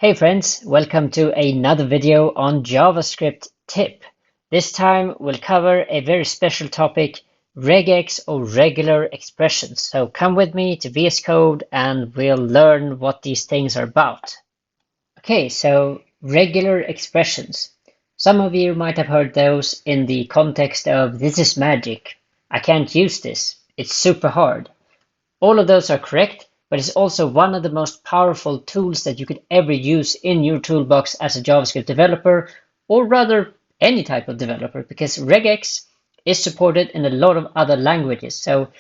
Hey friends, welcome to another video on JavaScript tip. This time we'll cover a very special topic, regex or regular expressions. So come with me to VS Code and we'll learn what these things are about. Okay, so regular expressions. Some of you might have heard those in the context of this is magic. I can't use this. It's super hard. All of those are correct, but it's also one of the most powerful tools that you could ever use in your toolbox as a JavaScript developer, or rather any type of developer, because regex is supported in a lot of other languages. So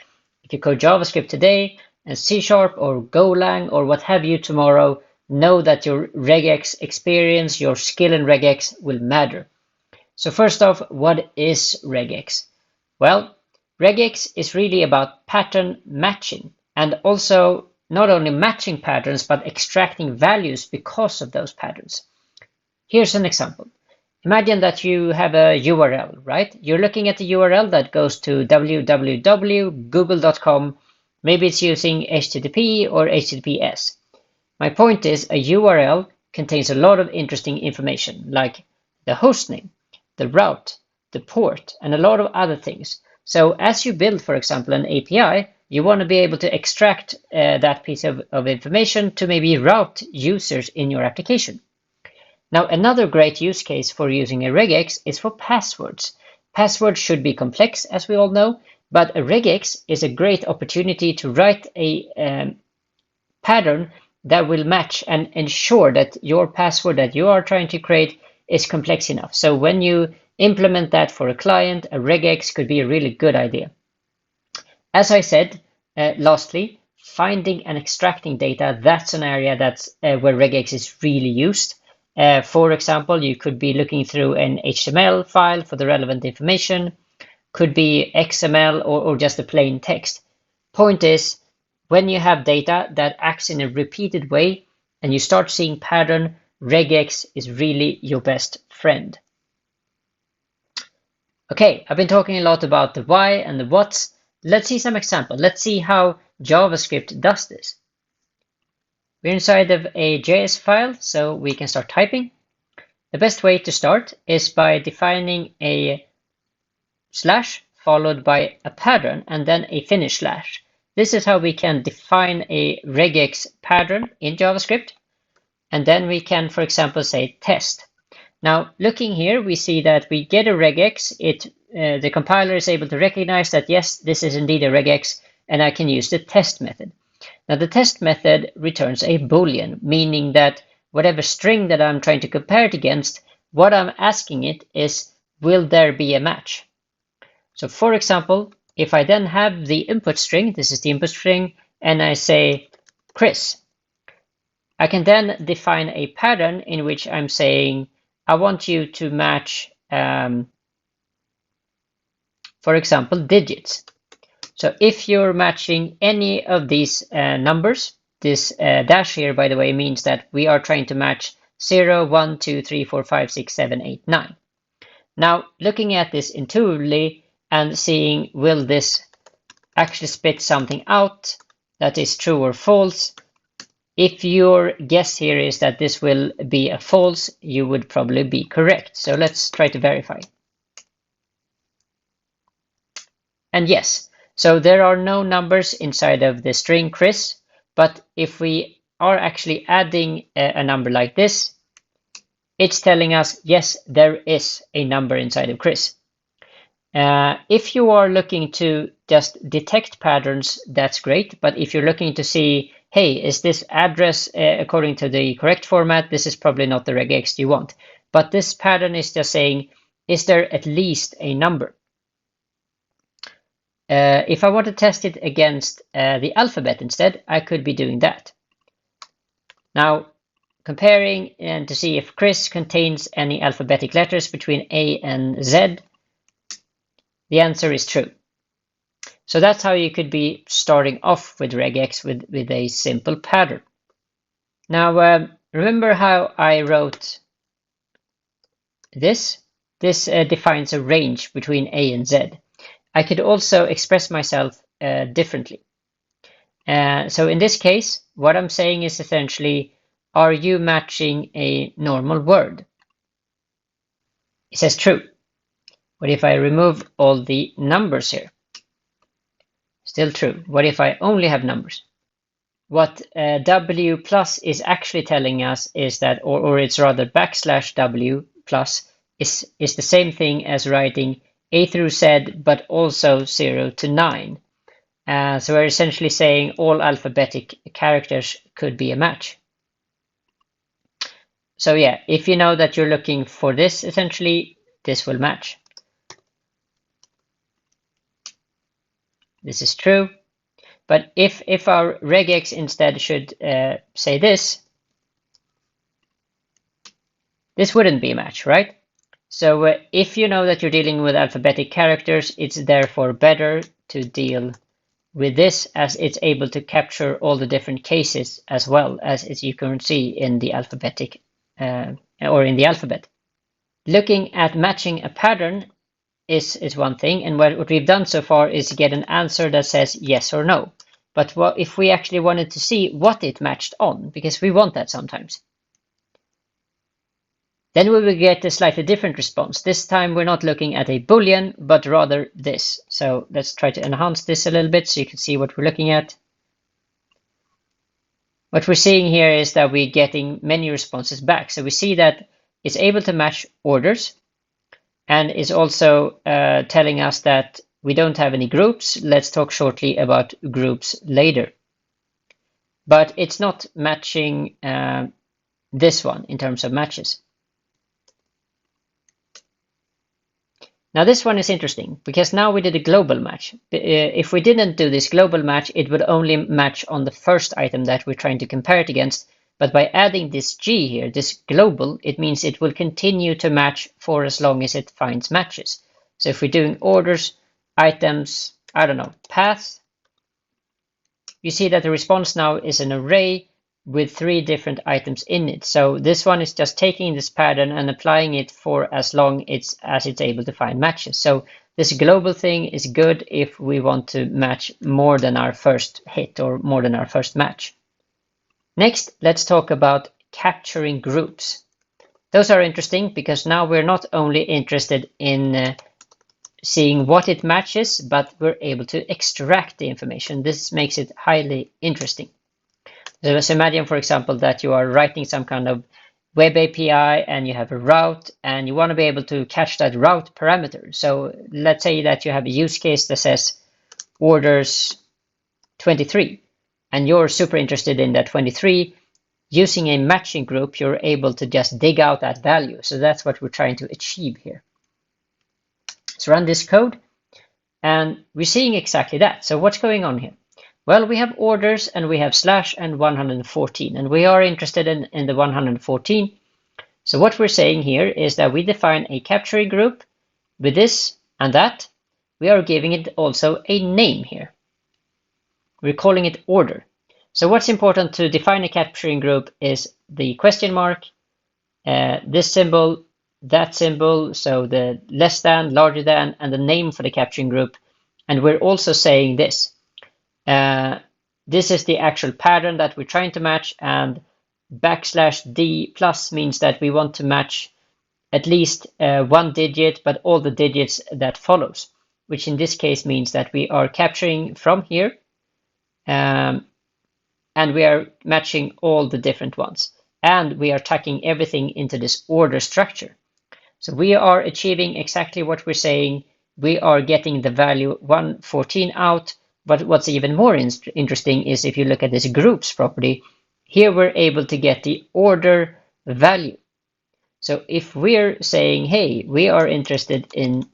if you code JavaScript today and C# or Golang or what have you tomorrow, know that your regex experience, your skill in regex will matter. So first off, what is regex? Well, regex is really about pattern matching, and also not only matching patterns, but extracting values because of those patterns. Here's an example. Imagine that you have a URL, right? You're looking at the URL that goes to www.google.com. Maybe it's using HTTP or HTTPS. My point is a URL contains a lot of interesting information, like the hostname, the route, the port, and a lot of other things. So as you build, for example, an API, you want to be able to extract that piece of information to maybe route users in your application. Now, another great use case for using a regex is for passwords. Passwords should be complex, as we all know, but a regex is a great opportunity to write a pattern that will match and ensure that your password that you are trying to create is complex enough. So when you implement that for a client, a regex could be a really good idea. As I said, lastly, finding and extracting data, that's an area that's where regex is really used. For example, you could be looking through an HTML file for the relevant information, could be XML or just a plain text. Point is, when you have data that acts in a repeated way and you start seeing pattern, regex is really your best friend. Okay, I've been talking a lot about the why and the what's. Let's see some examples. Let's see how JavaScript does this. We're inside of a JS file, so we can start typing. The best way to start is by defining a slash followed by a pattern and then a finish slash. This is how we can define a regex pattern in JavaScript. And then we can, for example, say test. Now, looking here, we see that we get a regex. The compiler is able to recognize that, yes, this is indeed a regex, and I can use the test method. Now, the test method returns a Boolean, meaning that whatever string that I'm trying to compare it against, what I'm asking it is, will there be a match? So, for example, if I then have the input string, this is the input string, and I say Chris, I can then define a pattern in which I'm saying, I want you to match, for example, digits. So if you're matching any of these numbers, this dash here, by the way, means that we are trying to match 0, 1, 2, 3, 4, 5, 6, 7, 8, 9. Now, looking at this intuitively and seeing, will this actually spit something out that is true or false? If your guess here is that this will be a false, you would probably be correct. So let's try to verify. And yes, so there are no numbers inside of the string Chris, but if we are actually adding a number like this, it's telling us, yes, there is a number inside of Chris. If you are looking to just detect patterns, that's great. But if you're looking to see, hey, is this address according to the correct format? This is probably not the regex you want. But this pattern is just saying, is there at least a number? If I want to test it against the alphabet instead, I could be doing that. Now, comparing and to see if Chris contains any alphabetic letters between A and Z, the answer is true. So that's how you could be starting off with regex with a simple pattern. Now, remember how I wrote this? This defines a range between A and Z. I could also express myself differently. So in this case, what I'm saying is essentially, are you matching a normal word? It says true. What if I remove all the numbers here? Still true. What if I only have numbers? What W plus is actually telling us is that, or it's rather backslash W plus is the same thing as writing A through Z, but also 0 to 9. So we're essentially saying all alphabetic characters could be a match. So yeah, if you know that you're looking for this, essentially, this will match. This is true. But if our regex instead should say this wouldn't be a match, right? So if you know that you're dealing with alphabetic characters, it's therefore better to deal with this, as it's able to capture all the different cases as well as you can see in the alphabetic or in the alphabet. Looking at matching a pattern is one thing, and what we've done so far is get an answer that says yes or no. But what if we actually wanted to see what it matched on, because we want that sometimes. Then we will get a slightly different response. This time we're not looking at a boolean, but rather this. So let's try to enhance this a little bit so you can see what we're looking at. What we're seeing here is that we're getting many responses back. So we see that it's able to match orders, and is also telling us that we don't have any groups. Let's talk shortly about groups later. But it's not matching this one in terms of matches. Now this one is interesting, because now we did a global match. If we didn't do this global match, it would only match on the first item that we're trying to compare it against. But by adding this G here, this global, it means it will continue to match for as long as it finds matches. So if we're doing orders, items, I don't know, paths, you see that the response now is an array with 3 different items in it. So this one is just taking this pattern and applying it for as long as it's able to find matches. So this global thing is good if we want to match more than our first hit or more than our first match. Next, let's talk about capturing groups. Those are interesting because now we're not only interested in seeing what it matches, but we're able to extract the information. This makes it highly interesting. So imagine, for example, that you are writing some kind of web API and you have a route and you want to be able to catch that route parameter. So let's say that you have a use case that says orders 23. And you're super interested in that 23, using a matching group, you're able to just dig out that value. So that's what we're trying to achieve here. Let's run this code, and we're seeing exactly that. So what's going on here? Well, we have orders and we have slash and 114, and we are interested in the 114. So what we're saying here is that we define a capturing group with this and that. We are giving it also a name here. We're calling it order. So what's important to define a capturing group is the question mark, this symbol, that symbol, so the less than, larger than, and the name for the capturing group. And we're also saying this. This is the actual pattern that we're trying to match, and \d plus means that we want to match at least 1 digit, but all the digits that follows, which in this case means that we are capturing from here. And we are matching all the different ones. And we are tucking everything into this order structure. So we are achieving exactly what we're saying. We are getting the value 114 out. But what's even more interesting is if you look at this groups property, here we're able to get the order value. So if we're saying, hey, we are interested in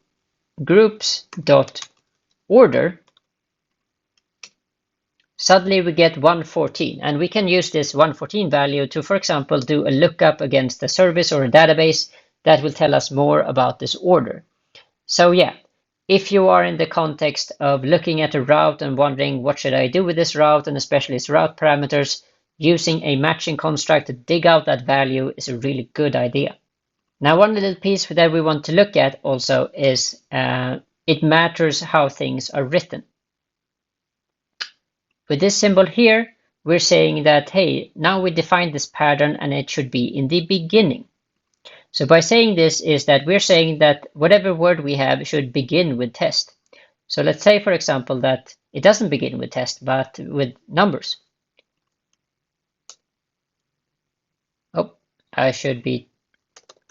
groups.order, suddenly we get 114, and we can use this 114 value to, for example, do a lookup against a service or a database that will tell us more about this order. So yeah, if you are in the context of looking at a route and wondering what should I do with this route, and especially its route parameters, using a matching construct to dig out that value is a really good idea. Now, one little piece that we want to look at also is it matters how things are written. With this symbol here, we're saying that, hey, now we define this pattern and it should be in the beginning. So by saying this is that we're saying that whatever word we have should begin with test. So let's say, for example, that it doesn't begin with test, but with numbers. Oh, I should be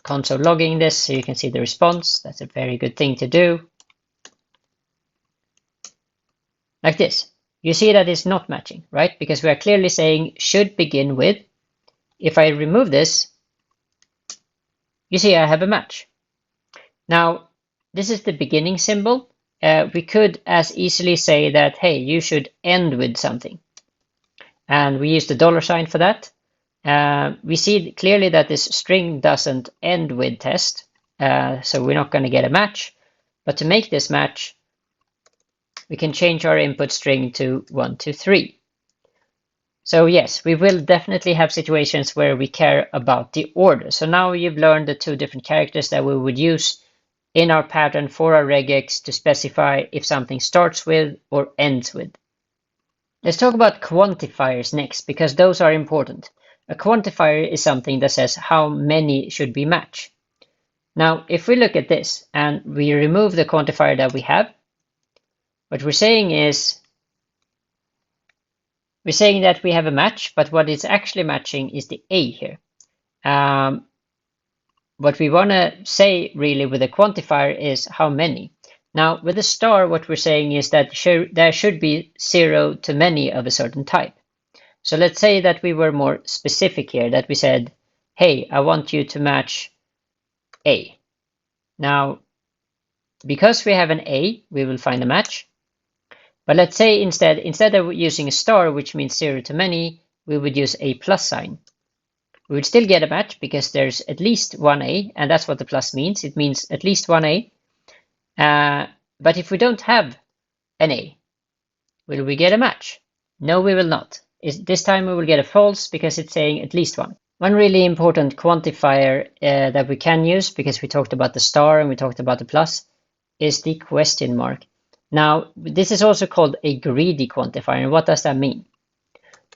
console logging this so you can see the response. That's a very good thing to do. Like this. You see that it's not matching, right? Because we are clearly saying should begin with. If I remove this, you see I have a match. Now, this is the beginning symbol. We could as easily say that, hey, you should end with something. And we use the $sign for that. We see clearly that this string doesn't end with test, so we're not going to get a match. But to make this match, we can change our input string to 1, 2, 3. So yes, we will definitely have situations where we care about the order. So now you've learned the two different characters that we would use in our pattern for our regex to specify if something starts with or ends with. Let's talk about quantifiers next, because those are important. A quantifier is something that says how many should we match. Now, if we look at this and we remove the quantifier that we have, what we're saying is we're saying that we have a match, but what it's actually matching is the A here. What we want to say really with a quantifier is how many. Now, with a star, what we're saying is that there should be 0 to many of a certain type. So let's say that we were more specific here, that we said, hey, I want you to match A. Now, because we have an A, we will find a match. But let's say instead of using a star, which means 0 to many, we would use a plus sign. We would still get a match because there's at least one A, and that's what the plus means. It means at least one A. But if we don't have an A, will we get a match? No, we will not. This time we will get a false because it's saying at least one. One really important quantifier that we can use, because we talked about the star and we talked about the plus, is the question mark. Now, this is also called a greedy quantifier. And what does that mean?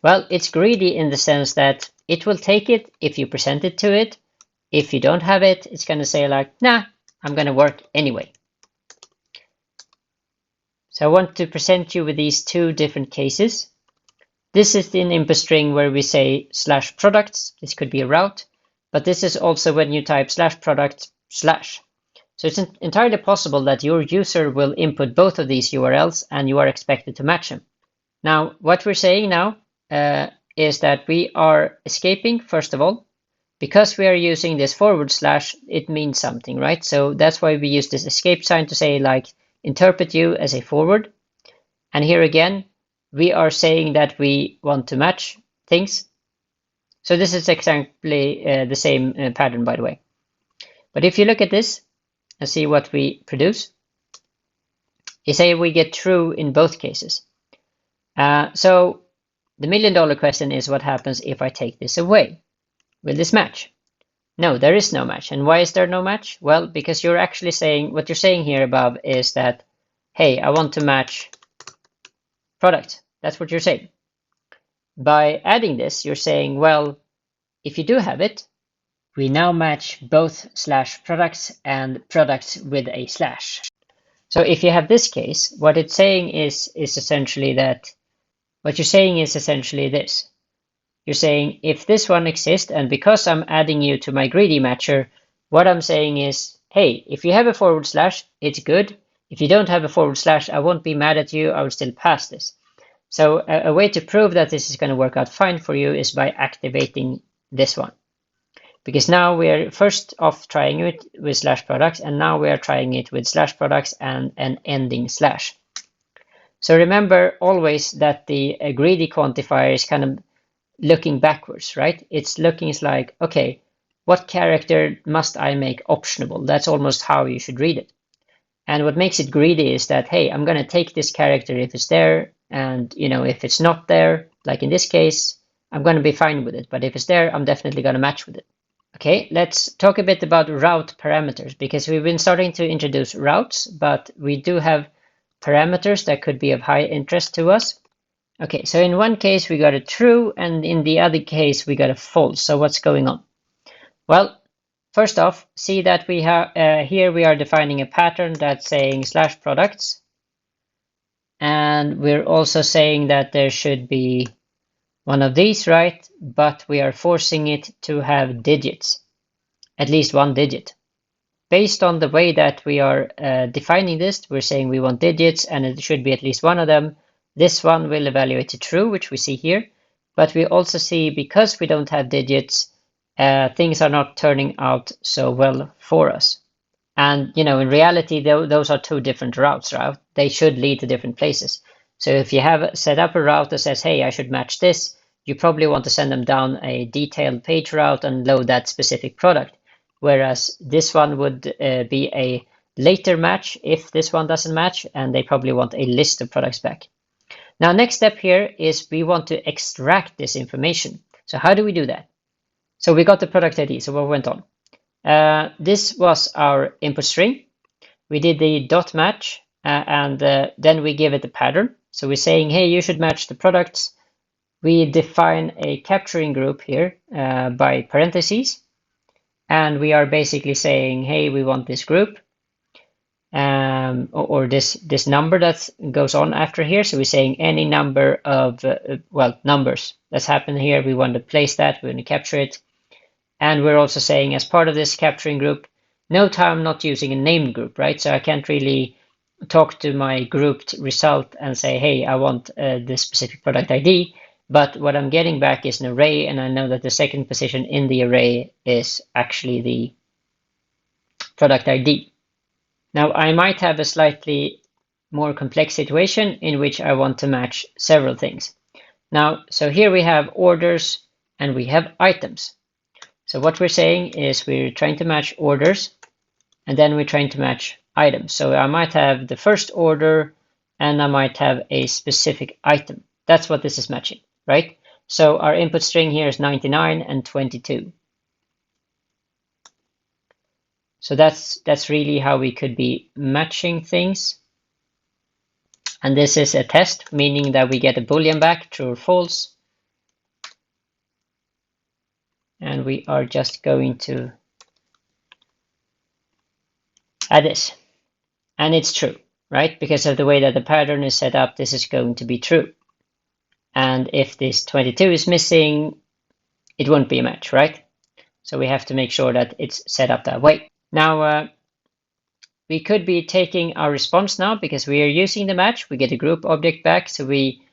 Well, it's greedy in the sense that it will take it if you present it to it. If you don't have it, it's going to say like, nah, I'm going to work anyway. So I want to present you with these two different cases. This is an input string where we say /products. This could be a route, but this is also when you type /product/. So it's entirely possible that your user will input both of these URLs and you are expected to match them. Now, what we're saying now is that we are escaping, first of all, because we are using this /, it means something, right? So that's why we use this escape sign to say like, interpret you as a forward. And here again, we are saying that we want to match things. So this is exactly the same pattern, by the way. But if you look at this and see what we produce, you say we get true in both cases. So the $1 million question is what happens if I take this away? Will this match? No, there is no match. And why is there no match? Well, because you're actually saying, what you're saying here above is that, hey, I want to match product. That's what you're saying. By adding this, you're saying, well, if you do have it, we now match both /products and products with a slash. So if you have this case, what it's saying is essentially that, what you're saying is essentially this. You're saying if this one exists, and because I'm adding you to my greedy matcher, what I'm saying is, hey, if you have a /, it's good. If you don't have a /, I won't be mad at you. I will still pass this. So a way to prove that this is going to work out fine for you is by activating this one. Because now we are first off trying it with /products, and now we are trying it with /products and an ending slash. So remember always that the greedy quantifier is kind of looking backwards, right? It's looking like, okay, what character must I make optionable? That's almost how you should read it. And what makes it greedy is that, hey, I'm going to take this character if it's there, and if it's not there, like in this case, I'm going to be fine with it. But if it's there, I'm definitely going to match with it. Okay, let's talk a bit about route parameters, because we've been starting to introduce routes, but we do have parameters that could be of high interest to us. Okay, so in one case we got a true, and in the other case we got a false. So what's going on? Well, first off, see that we have here we are defining a pattern that's saying slash products, and we're also saying that there should be one of these, right? But we are forcing it to have digits, at least one digit. Based on the way that we are defining this, we're saying we want digits and it should be at least one of them. This one will evaluate to true, which we see here. But we also see, because we don't have digits, things are not turning out so well for us. And in reality, those are two different routes, right? They should lead to different places. So if you have set up a route that says, hey, I should match this, you probably want to send them down a detailed page route and load that specific product. Whereas this one would be a later match if this one doesn't match, and they probably want a list of products back. Now, next step here is we want to extract this information. So how do we do that? So we got the product ID. So what went on? This was our input string. We did the dot match, and then we give it a pattern. So we're saying, hey, you should match the products. We define a capturing group here by parentheses. And we are basically saying, hey, we want this group or this number that goes on after here. So we're saying any number of, numbers that's happened here. We want to place that, we want to capture it. And we're also saying, as part of this capturing group, note how I'm not using a named group, right? So I can't really talk to my grouped result and say, hey, I want this specific product ID. But what I'm getting back is an array, and I know that the second position in the array is actually the product ID. Now, I might have a slightly more complex situation in which I want to match several things. Now, so here we have orders and we have items. So what we're saying is we're trying to match orders, and then we're trying to match items. So I might have the first order and I might have a specific item. That's what this is matching, right? So our input string here is 99 and 22. So that's really how we could be matching things. And this is a test, meaning that we get a Boolean back, true or false. And we are just going to add this. And it's true, right? Because of the way that the pattern is set up, this is going to be true. And if this 22 is missing, it won't be a match, right? So we have to make sure that it's set up that way. Now, we could be taking our response now because we are using the match. We get a group object back, so we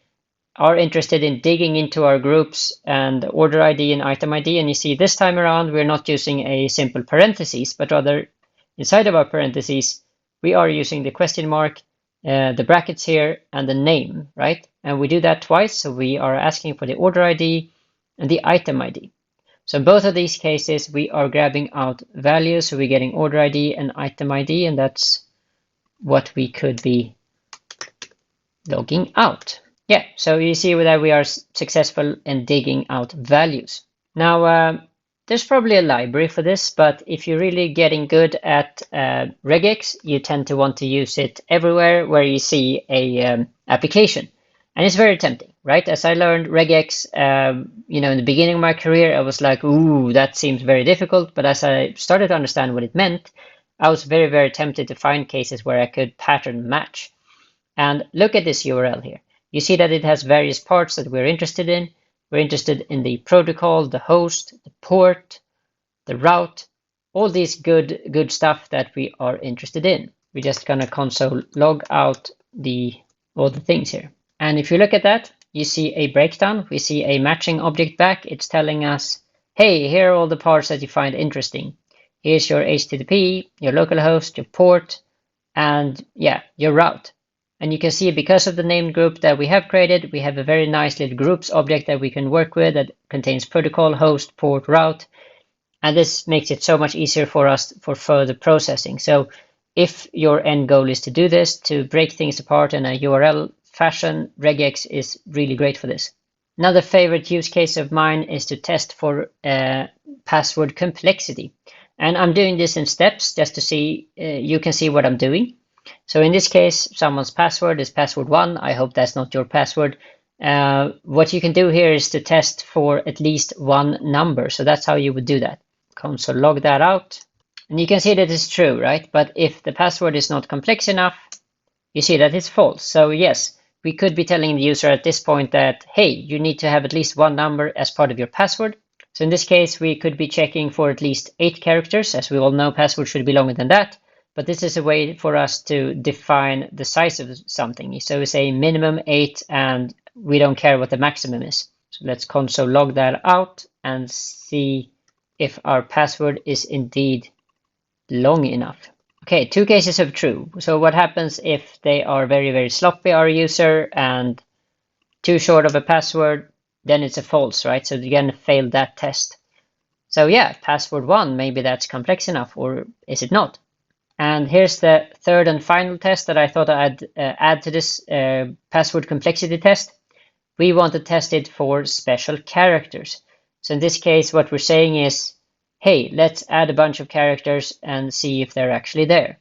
are interested in digging into our groups and order ID and item ID. And you see this time around, we're not using a simple parentheses, but rather inside of our parentheses, we are using the question mark, the brackets here, and the name, right? And we do that twice, so we are asking for the order ID and the item ID. So in both of these cases, we are grabbing out values, so we're getting order ID and item ID, and that's what we could be logging out. Yeah, so you see that we are successful in digging out values. Now, there's probably a library for this, but if you're really getting good at regex, you tend to want to use it everywhere where you see a application. And it's very tempting, right? As I learned regex, in the beginning of my career, I was like, ooh, that seems very difficult. But as I started to understand what it meant, I was very, very tempted to find cases where I could pattern match. And look at this URL here. You see that it has various parts that we're interested in. We're interested in the protocol, the host, the port, the route, all these good stuff that we are interested in. We're just gonna console log out all the things here. And if you look at that, you see a breakdown. We see a matching object back. It's telling us, hey, here are all the parts that you find interesting. Here's your HTTP, your localhost, your port, and yeah, your route. And you can see because of the named group that we have created, we have a very nice little groups object that we can work with that contains protocol, host, port, route. And this makes it so much easier for us for further processing. So if your end goal is to do this, to break things apart in a URL fashion, regex is really great for this. Another favorite use case of mine is to test for password complexity. And I'm doing this in steps just to see, you can see what I'm doing. So in this case, someone's password is password 1. I hope that's not your password. What you can do here is to test for at least one number. So that's how you would do that. Console log that out. And you can see that it's true, right? But if the password is not complex enough, you see that it's false. So yes, we could be telling the user at this point that, hey, you need to have at least one number as part of your password. So in this case, we could be checking for at least 8 characters. As we all know, passwords should be longer than that. But this is a way for us to define the size of something. So we say minimum 8, and we don't care what the maximum is. So let's console log that out and see if our password is indeed long enough. Okay, 2 cases of true. So what happens if they are very, very sloppy, our user, and too short of a password? Then it's a false, right? So you're gonna fail that test. So yeah, password 1, maybe that's complex enough, or is it not? And here's the third and final test that I thought I'd add to this password complexity test. We want to test it for special characters. So in this case, what we're saying is, hey, let's add a bunch of characters and see if they're actually there.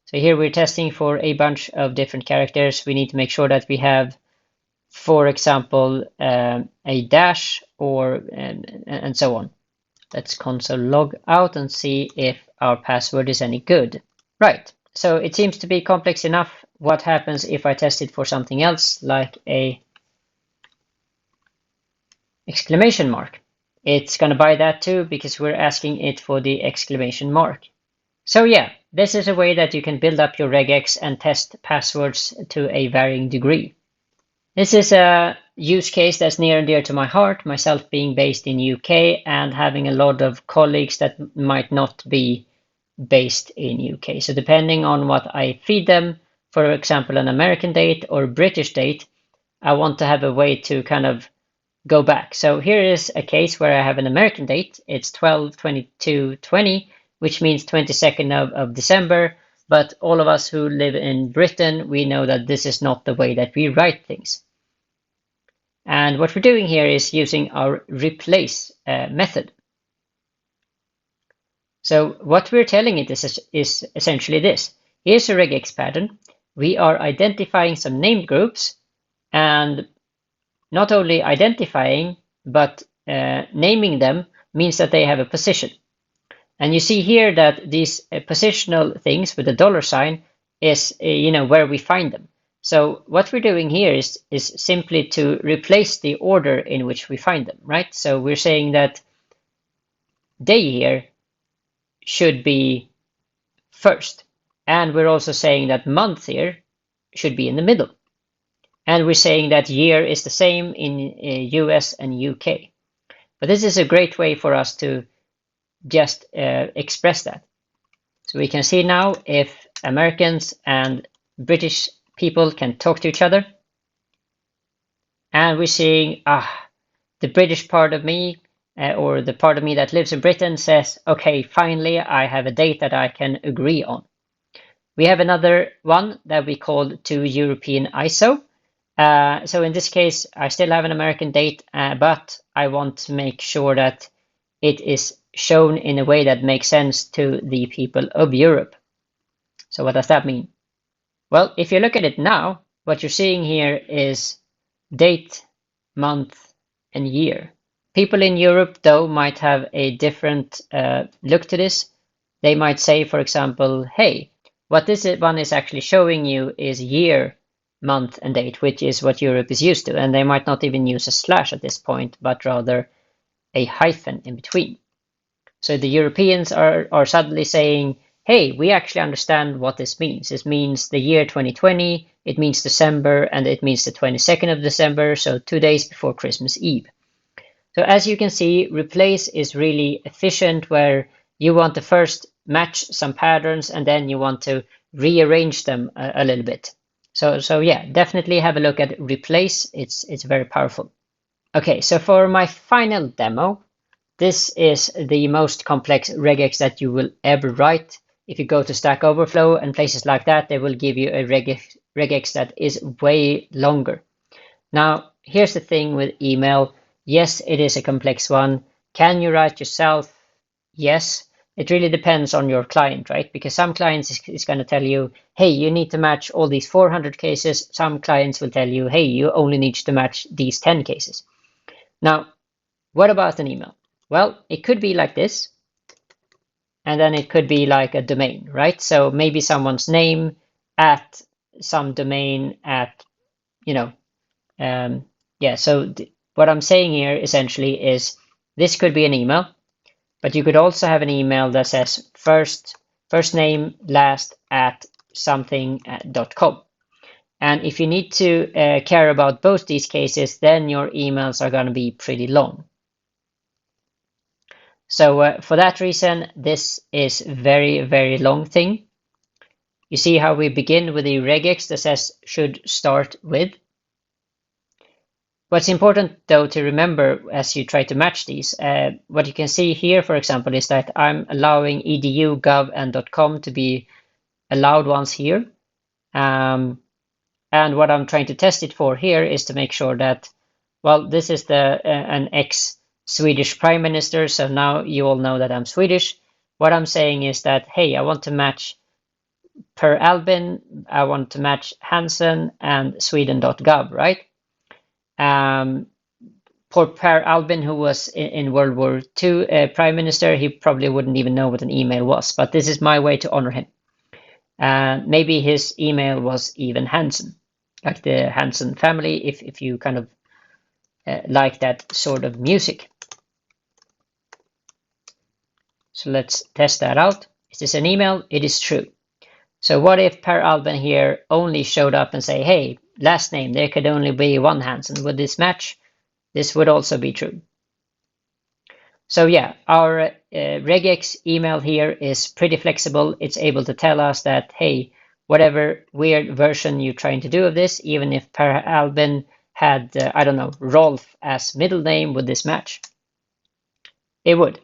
So here we're testing for a bunch of different characters. We need to make sure that we have, for example, a dash or and so on. Let's console log out and see if our password is any good. Right, so it seems to be complex enough. What happens if I test it for something else, like a exclamation mark? It's going to buy that too, because we're asking it for the exclamation mark. So yeah, this is a way that you can build up your regex and test passwords to a varying degree. This is a use case that's near and dear to my heart, myself being based in UK and having a lot of colleagues that might not be based in UK. So depending on what I feed them, for example, an American date or British date, I want to have a way to kind of go back. So here is a case where I have an American date. It's 12/22/20, which means 22nd of December. But all of us who live in Britain, we know that this is not the way that we write things. And what we're doing here is using our replace method. So what we're telling it is essentially this. Here's a regex pattern. We are identifying some named groups, and not only identifying, but naming them means that they have a position. And you see here that these positional things with the $sign is where we find them. So what we're doing here is simply to replace the order in which we find them, right? So we're saying that day here should be first. And we're also saying that month here should be in the middle. And we're saying that year is the same in US and UK. But this is a great way for us to just express that. So we can see now if Americans and British people can talk to each other. And we're seeing, the British part of me, or the part of me that lives in Britain says, okay, finally I have a date that I can agree on. We have another one that we call to European ISO. So in this case, I still have an American date, but I want to make sure that it is shown in a way that makes sense to the people of Europe. So what does that mean? Well, if you look at it now, what you're seeing here is date, month, and year. People in Europe, though, might have a different look to this. They might say, for example, hey, what this one is actually showing you is year, month, and date, which is what Europe is used to. And they might not even use a slash at this point, but rather a hyphen in between. So the Europeans are suddenly saying, hey, we actually understand what this means. This means the year 2020, it means December, and it means the 22nd of December, so 2 days before Christmas Eve. So as you can see, replace is really efficient, where you want to first match some patterns and then you want to rearrange them a little bit. So yeah, definitely have a look at replace. It's very powerful. Okay, so for my final demo, this is the most complex regex that you will ever write. If you go to Stack Overflow and places like that, they will give you a regex that is way longer. Now, here's the thing with email. Yes, it is a complex one. Can you write yourself? Yes, it really depends on your client, right? Because some clients is going to tell you, hey, you need to match all these 400 cases. Some clients will tell you, hey, you only need to match these 10 cases. Now, what about an email? Well, it could be like this, and then it could be like a domain, right? So maybe someone's name at some domain at, yeah, so what I'm saying here essentially is this could be an email, but you could also have an email that says first name last at something.com. And if you need to care about both these cases, then your emails are going to be pretty long. So for that reason, this is very, very long thing. You see how we begin with the regex that says should start with. What's important though to remember as you try to match these, what you can see here, for example, is that I'm allowing edu, gov, and .com to be allowed ones here. And what I'm trying to test it for here is to make sure that, well, this is an ex-Swedish prime minister, so now you all know that I'm Swedish. What I'm saying is that, hey, I want to match Per Albin, I want to match Hansen and Sweden.gov, right? Poor Per Albin, who was in World War II prime minister, he probably wouldn't even know what an email was, but this is my way to honor him. Maybe his email was even Hansen, like the Hansen family, if you kind of like that sort of music. So let's test that out. Is this an email? It is true. So what if Per Albin here only showed up and say, hey, last name, there could only be one Hansen. Would this match? This would also be true. So yeah, our regex email here is pretty flexible. It's able to tell us that, hey, whatever weird version you're trying to do of this, even if Per Albin had, I don't know, Rolf as middle name, would this match? It would.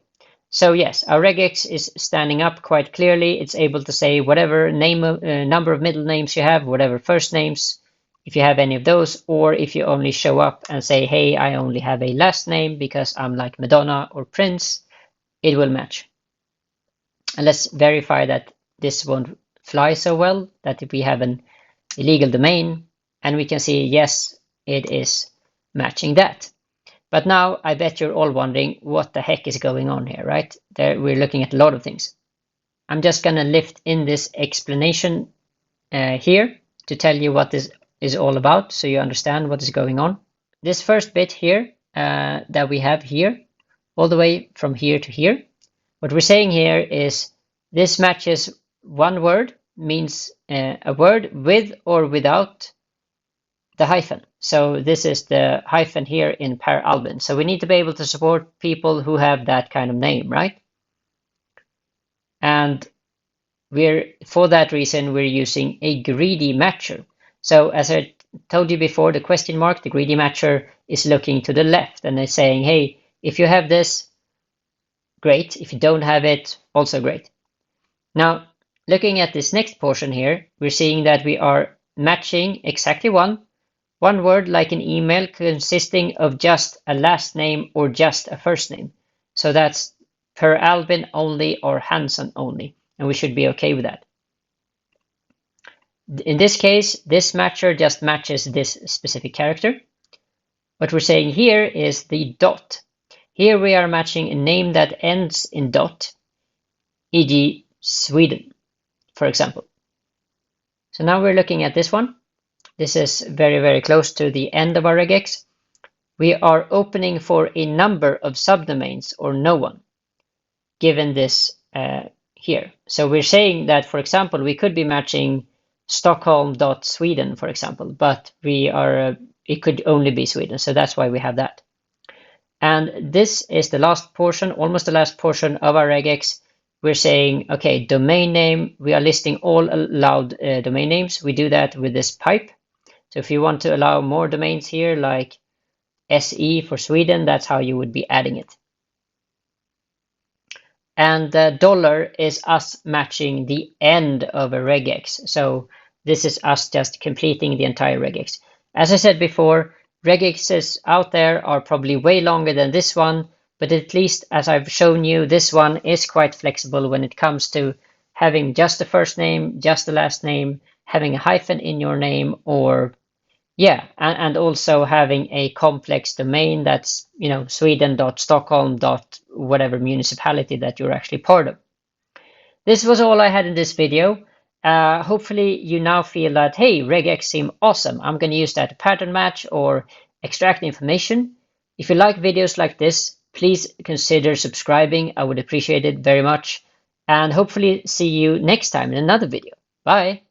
So yes, our regex is standing up quite clearly. It's able to say whatever number of middle names you have, whatever first names, if you have any of those, or if you only show up and say, hey, I only have a last name because I'm like Madonna or Prince, it will match. And let's verify that this won't fly so well, that if we have an illegal domain, and we can see, yes, it is matching that. But now I bet you're all wondering what the heck is going on here, right? We're looking at a lot of things. I'm just going to lift in this explanation here to tell you what this is all about so you understand what is going on. This first bit here that we have here, all the way from here to here, what we're saying here is this matches one word, means a word with or without the hyphen. So this is the hyphen here in Per Albin. So we need to be able to support people who have that kind of name, right? And for that reason, we're using a greedy matcher. So as I told you before, the question mark, the greedy matcher, is looking to the left and it's saying, hey, if you have this, great. If you don't have it, also great. Now, looking at this next portion here, we're seeing that we are matching exactly one word like an email consisting of just a last name or just a first name. So that's Per Albin only or Hansen only, and we should be okay with that. In this case, this matcher just matches this specific character. What we're saying here is the dot. Here we are matching a name that ends in dot, e.g. Sweden, for example. So now we're looking at this one. This is very, very close to the end of our regex. We are opening for a number of subdomains or no one, given this here. So we're saying that, for example, we could be matching Stockholm.Sweden, for example, but it could only be Sweden. So that's why we have that. And this is the last portion, almost the last portion of our regex. We're saying, okay, domain name, we are listing all allowed domain names. We do that with this pipe. So if you want to allow more domains here, like SE for Sweden, that's how you would be adding it. And the dollar is us matching the end of a regex. So this is us just completing the entire regex. As I said before, regexes out there are probably way longer than this one, but at least as I've shown you, this one is quite flexible when it comes to having just the first name, just the last name, having a hyphen in your name, or yeah, and also having a complex domain that's, Sweden.Stockholm. Whatever municipality that you're actually part of. This was all I had in this video. Hopefully you now feel that, hey, regex seem awesome. I'm going to use that to pattern match or extract information. If you like videos like this, please consider subscribing. I would appreciate it very much. And hopefully see you next time in another video. Bye.